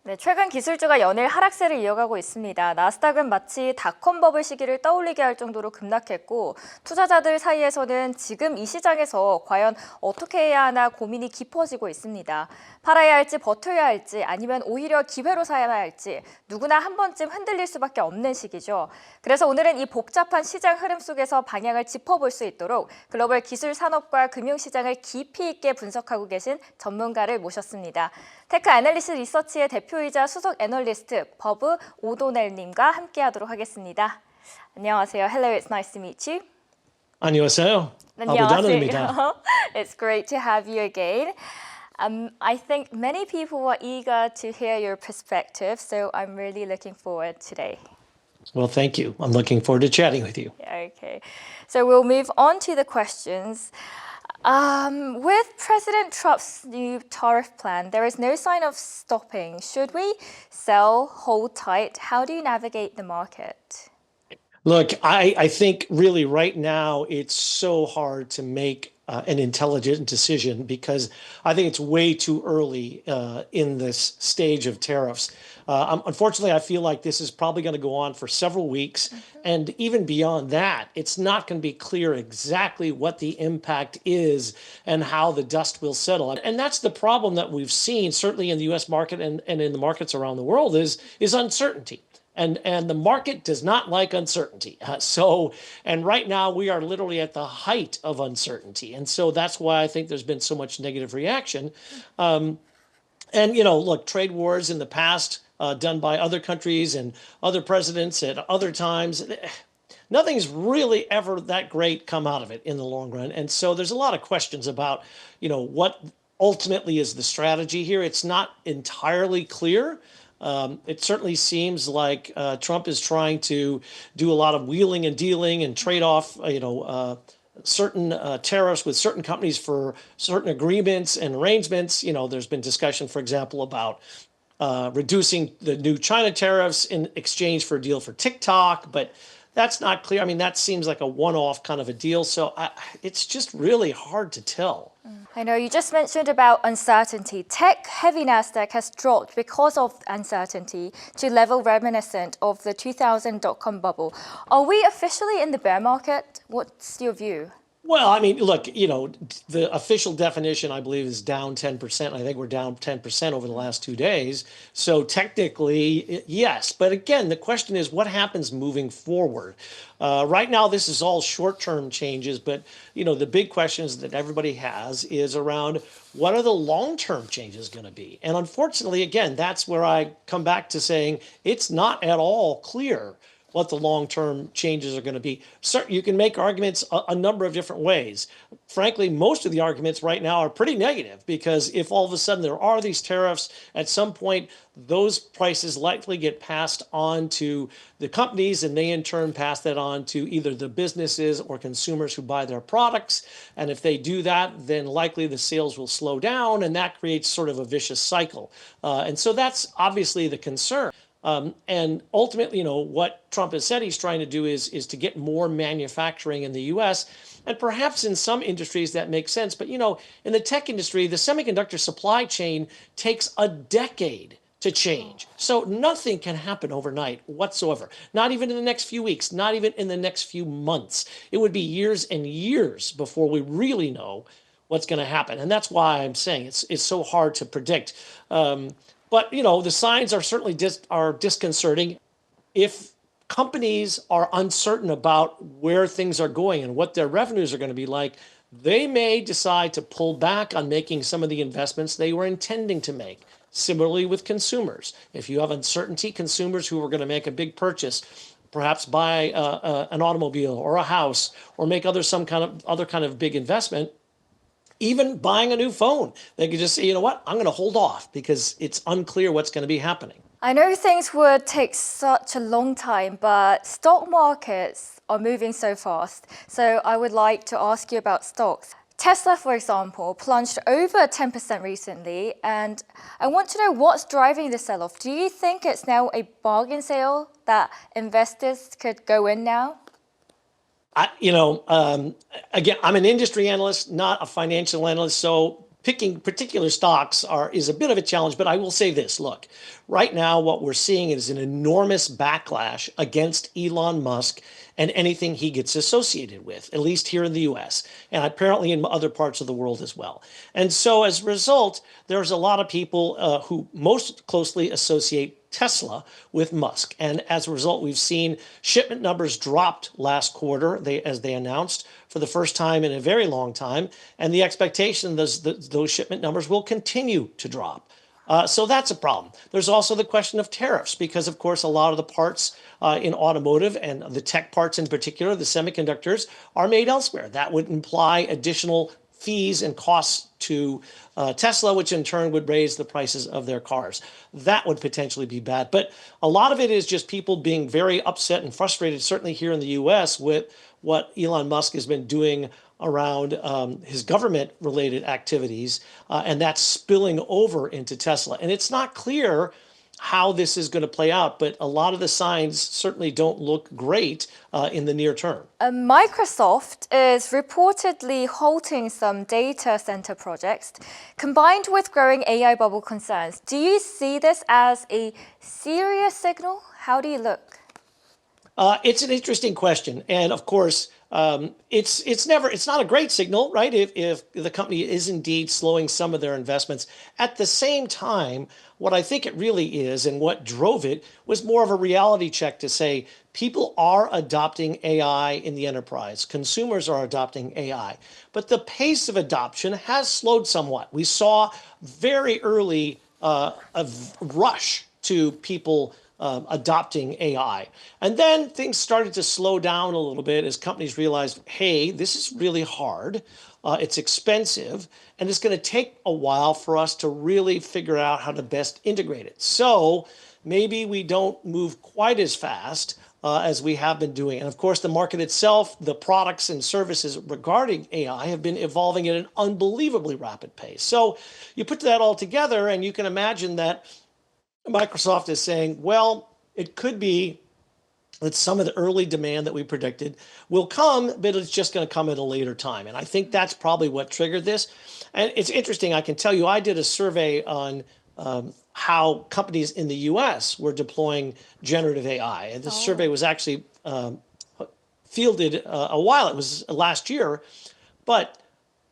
네, 최근 기술주가 연일 하락세를 이어가고 있습니다. 나스닥은 마치 닷컴 버블 시기를 떠올리게 할 정도로 급락했고 투자자들 사이에서는 지금 이 시장에서 과연 어떻게 해야 하나 고민이 깊어지고 있습니다. 팔아야 할지 버텨야 할지 아니면 오히려 기회로 사야 할지 누구나 한 번쯤 흔들릴 수밖에 없는 시기죠. 그래서 오늘은 이 복잡한 시장 흐름 속에서 방향을 짚어볼 수 있도록 글로벌 기술 산업과 금융시장을 깊이 있게 분석하고 계신 전문가를 모셨습니다. 테크 애널리시스 리서치의 대표이자 수석 애널리스트 버브 오도넬님과 함께하도록 하겠습니다. 안녕하세요. Hello, it's nice to meet you. 안녕하세요. 오도넬입니다. It's great to have you again. I think many people are eager to hear your perspective, so I'm really looking forward today. Well, thank you. I'm looking forward to chatting with you. Okay, so we'll move on to the questions. With President Trump's new tariff plan, there is no sign of stopping. Should we sell, hold tight? How do you navigate the market? Look, I think really right now it's so hard to make an intelligent decision because I think it's way too early in this stage of tariffs. Unfortunately, I feel like this is probably going to go on for several weeks. And even beyond that, it's not going to be clear exactly what the impact is and how the dust will settle. And that's the problem that we've seen, certainly in the US market and in the markets around the world, is uncertainty. And the market does not like uncertainty. And right now we are literally at the height of uncertainty. And so that's why I think there's been so much negative reaction. Look, trade wars in the past done by other countries and other presidents at other times, nothing's really ever that great come out of it in the long run. And so there's a lot of questions about, what ultimately is the strategy here. It's not entirely clear. It certainly seems like Trump is trying to do a lot of wheeling and dealing and trade off, certain tariffs with certain companies for certain agreements and arrangements. There's been discussion, for example, about reducing the new China tariffs in exchange for a deal for TikTok, but that's not clear. I mean, that seems like a one-off kind of a deal. So it's just really hard to tell. I know you just mentioned about uncertainty. Tech-heavy Nasdaq has dropped because of uncertainty to level reminiscent of the 2000 dot-com bubble. Are we officially in the bear market? What's your view? Well, I mean, look, the official definition, I believe, is down 10%. I think we're down 10% over the last 2 days. So technically, yes. But again, the question is what happens moving forward? Right now, this is all short-term changes. But, the big questions that everybody has is around what are the long-term changes going to be? And unfortunately, again, that's where I come back to saying it's not at all clear what the long-term changes are going to be. You can make arguments a number of different ways. Frankly, most of the arguments right now are pretty negative because if all of a sudden there are these tariffs, at some point those prices likely get passed on to the companies and they in turn pass that on to either the businesses or consumers who buy their products. And if they do that, then likely the sales will slow down and that creates sort of a vicious cycle. And so that's obviously the concern. And ultimately, what Trump has said he's trying to do is to get more manufacturing in the U.S. And perhaps in some industries that makes sense. But, in the tech industry, the semiconductor supply chain takes a decade to change. So nothing can happen overnight whatsoever. Not even in the next few weeks, not even in the next few months. It would be years and years before we really know what's going to happen. And that's why I'm saying it's so hard to predict. But, the signs are certainly disconcerting. If companies are uncertain about where things are going and what their revenues are going to be like, they may decide to pull back on making some of the investments they were intending to make. Similarly with consumers. If you have uncertainty, consumers who are going to make a big purchase, perhaps buy an automobile or a house or make some other kind of big investment, even buying a new phone, they could just say, I'm going to hold off because it's unclear what's going to be happening. I know things would take such a long time, but stock markets are moving so fast. So I would like to ask you about stocks. Tesla, for example, plunged over 10% recently, and I want to know what's driving the sell-off. Do you think it's now a bargain sale that investors could go in now? Again, I'm an industry analyst, not a financial analyst. So picking particular stocks is a bit of a challenge, but I will say this. Look, right now what we're seeing is an enormous backlash against Elon Musk and anything he gets associated with, at least here in the US, and apparently in other parts of the world as well. And so as a result, there's a lot of people who most closely associate Tesla with Musk. And as a result, we've seen shipment numbers dropped last quarter, as they announced, for the first time in a very long time. And the expectation those shipment numbers will continue to drop. So that's a problem. There's also the question of tariffs, because, of course, a lot of the parts in automotive and the tech parts in particular, the semiconductors, are made elsewhere. That would imply additional fees and costs to Tesla, which in turn would raise the prices of their cars. That would potentially be bad. But a lot of it is just people being very upset and frustrated, certainly here in the US, with what Elon Musk has been doing around his government-related activities, and that's spilling over into Tesla. And it's not clear how this is going to play out, but a lot of the signs certainly don't look great in the near term. Microsoft is reportedly halting some data center projects, combined with growing AI bubble concerns. Do you see this as a serious signal? How do you look? It's an interesting question, and of course, it's not a great signal, right? If the company is indeed slowing some of their investments. At the same time, what I think it really is, and what drove it, was more of a reality check to say people are adopting AI in the enterprise. Consumers are adopting AI, but the pace of adoption has slowed somewhat. We saw very early a rush to people adopting AI. And then things started to slow down a little bit as companies realized, hey, this is really hard, it's expensive, and it's going to take a while for us to really figure out how to best integrate it. So maybe we don't move quite as fast as we have been doing. And of course, the market itself, the products and services regarding AI have been evolving at an unbelievably rapid pace. So you put that all together and you can imagine that Microsoft is saying, well, it could be that some of the early demand that we predicted will come, but it's just going to come at a later time. And I think that's probably what triggered this. And it's interesting, I can tell you, I did a survey on how companies in the US were deploying generative AI. And this survey was actually fielded a while, it was last year. But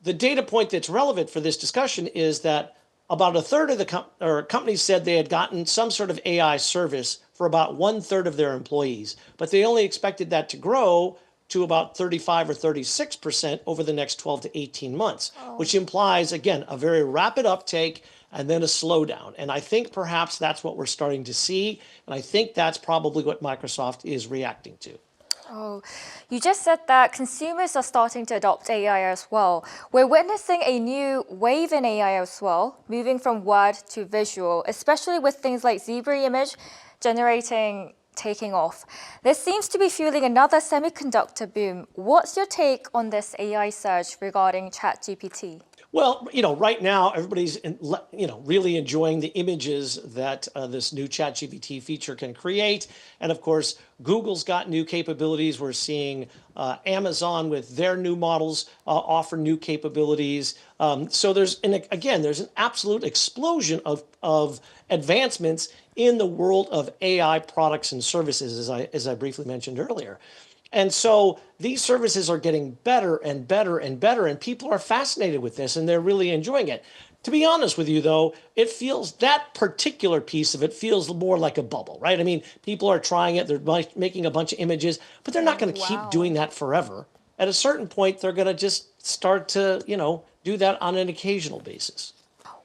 the data point that's relevant for this discussion is that about a third of the companies said they had gotten some sort of AI service for about 1/3 of their employees, but they only expected that to grow to about 35 or 36% over the next 12 to 18 months, which implies, again, a very rapid uptake and then a slowdown. And I think perhaps that's what we're starting to see, and I think that's probably what Microsoft is reacting to. Oh, you just said that consumers are starting to adopt AI as well. We're witnessing a new wave in AI as well, moving from word to visual, especially with things like Zebra image generating taking off. This seems to be fueling another semiconductor boom. What's your take on this AI surge regarding ChatGPT? Well, right now everybody's, really enjoying the images that this new ChatGPT feature can create. And of course, Google's got new capabilities. We're seeing Amazon with their new models offer new capabilities. So there's an absolute explosion of advancements in the world of AI products and services, as I briefly mentioned earlier. And so these services are getting better and better and better, and people are fascinated with this, and they're really enjoying it. To be honest with you, though, that particular piece of it feels more like a bubble, right? I mean, people are trying it, they're making a bunch of images, but they're not going to keep doing that forever. At a certain point, they're going to just start to, do that on an occasional basis.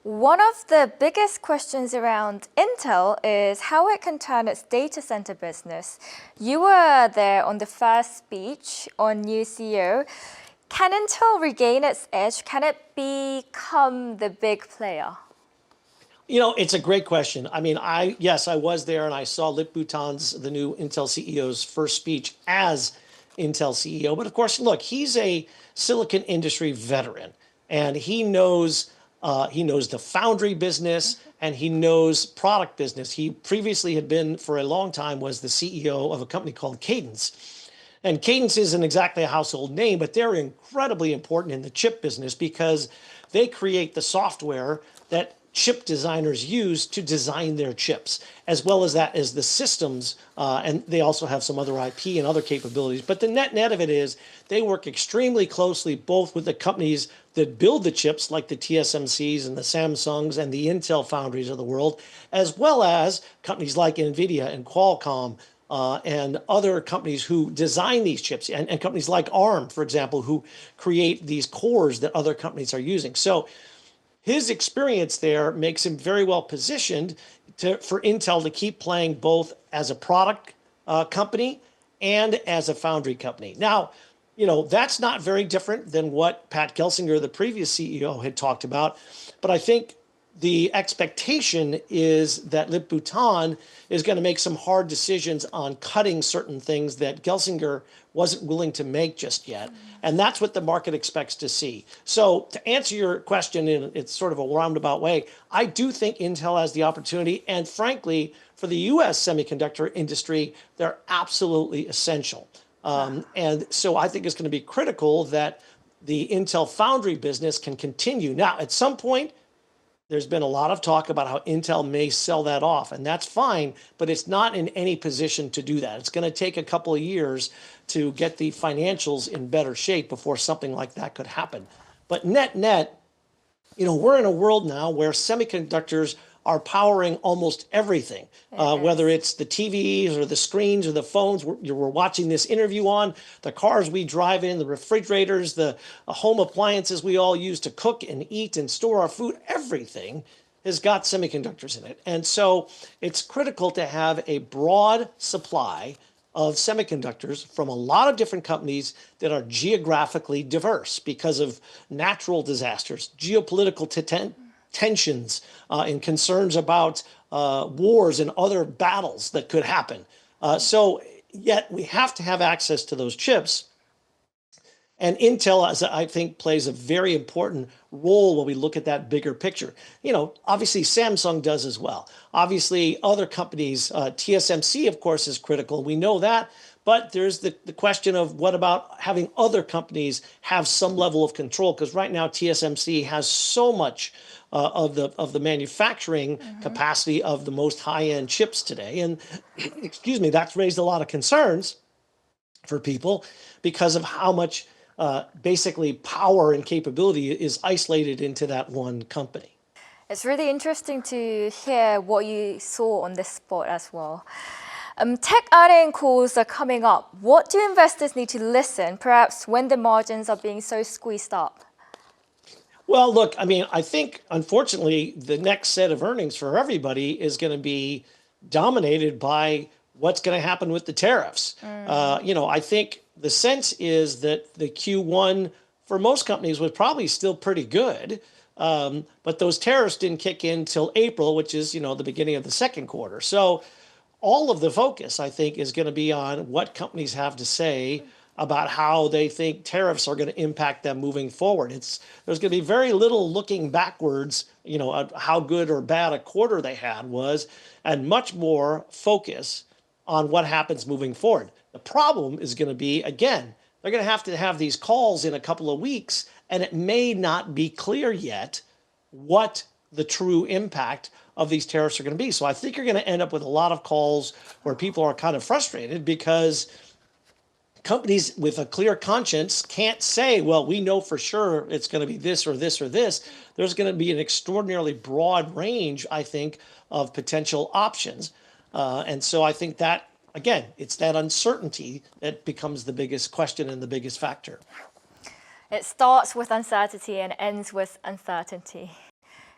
One of the biggest questions around Intel is how it can turn its data center business. You were there on the first speech on new CEO. Can Intel regain its edge? Can it become the big player? It's a great question. I mean, I was there and I saw Lip-Butan's, the new Intel CEO's first speech as Intel CEO. But of course, look, he's a silicon industry veteran and he knows the foundry business and he knows product business. He previously had been, for a long time, was the CEO of a company called Cadence. And Cadence isn't exactly a household name, but they're incredibly important in the chip business because they create the software that chip designers use to design their chips, as well as that as the systems, and they also have some other IP and other capabilities. But the net of it is they work extremely closely both with the companies that build the chips, like the TSMCs and the Samsungs and the Intel foundries of the world, as well as companies like NVIDIA and Qualcomm, and other companies who design these chips, and companies like ARM, for example, who create these cores that other companies are using. So his experience there makes him very well positioned for Intel to keep playing both as a product company and as a foundry company. Now, that's not very different than what Pat Gelsinger, the previous CEO, had talked about. But I think the expectation is that Lip Bhutan is going to make some hard decisions on cutting certain things that Gelsinger wasn't willing to make just yet. And that's what the market expects to see. So to answer your question in it's sort of a roundabout way, I do think Intel has the opportunity. And frankly, for the US semiconductor industry, they're absolutely essential. And so I think it's going to be critical that the Intel foundry business can continue. Now, at some point, there's been a lot of talk about how Intel may sell that off, and that's fine, but it's not in any position to do that. It's going to take a couple of years to get the financials in better shape before something like that could happen. But net, we're in a world now where semiconductors are powering almost everything, whether it's the TVs or the screens or the phones we're watching this interview on, the cars we drive in, the refrigerators, the home appliances we all use to cook and eat and store our food, everything has got semiconductors in it. And so it's critical to have a broad supply of semiconductors from a lot of different companies that are geographically diverse because of natural disasters, geopolitical tensions, and concerns about wars and other battles that could happen. So yet we have to have access to those chips. And Intel, as I think, plays a very important role when we look at that bigger picture. Obviously Samsung does as well. Obviously other companies, TSMC, of course, is critical. We know that. But there's the question of what about having other companies have some level of control? Because right now TSMC has so much of the manufacturing capacity of the most high-end chips today. And excuse me, that's raised a lot of concerns for people because of how much basically power and capability is isolated into that one company. It's really interesting to hear what you saw on this spot as well. Tech earning calls are coming up. What do investors need to listen, perhaps when the margins are being so squeezed up? Well, look, I think, unfortunately, the next set of earnings for everybody is going to be dominated by what's going to happen with the tariffs. I think the sense is that the Q1 for most companies was probably still pretty good, but those tariffs didn't kick in till April, which is, the beginning of the second quarter. So all of the focus, I think, is going to be on what companies have to say about how they think tariffs are going to impact them moving forward. There's going to be very little looking backwards, at how good or bad a quarter they had was, and much more focus on what happens moving forward. The problem is going to be, again, they're going to have these calls in a couple of weeks, and it may not be clear yet what the true impact of these tariffs are going to be. So I think you're going to end up with a lot of calls where people are kind of frustrated because companies with a clear conscience can't say, well, we know for sure it's going to be this or this or this. There's going to be an extraordinarily broad range, I think, of potential options. And so I think that, again, it's that uncertainty that becomes the biggest question and the biggest factor. It starts with uncertainty and ends with uncertainty.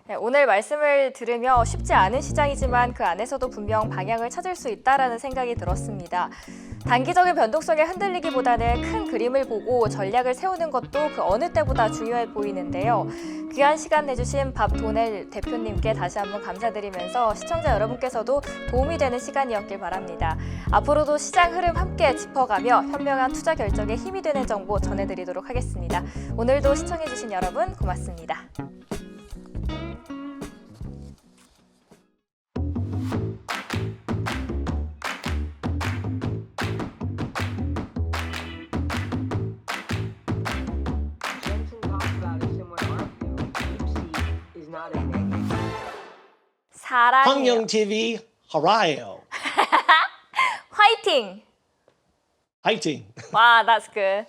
네, 오늘 말씀을 들으며 쉽지 않은 시장이지만 그 안에서도 분명 방향을 찾을 수 있다라는 생각이 들었습니다. 단기적인 변동성에 흔들리기보다는 큰 그림을 보고 전략을 세우는 것도 그 어느 때보다 중요해 보이는데요. 귀한 시간 내주신 오도넬 대표님께 다시 한번 감사드리면서 시청자 여러분께서도 도움이 되는 시간이었길 바랍니다. 앞으로도 시장 흐름 함께 짚어가며 현명한 투자 결정에 힘이 되는 정보 전해드리도록 하겠습니다. 오늘도 시청해주신 여러분 고맙습니다. Jensen talks about it similar to our field. 사랑해요. 한국경TV 하라요. 화이팅! 화이팅. 와, that's good.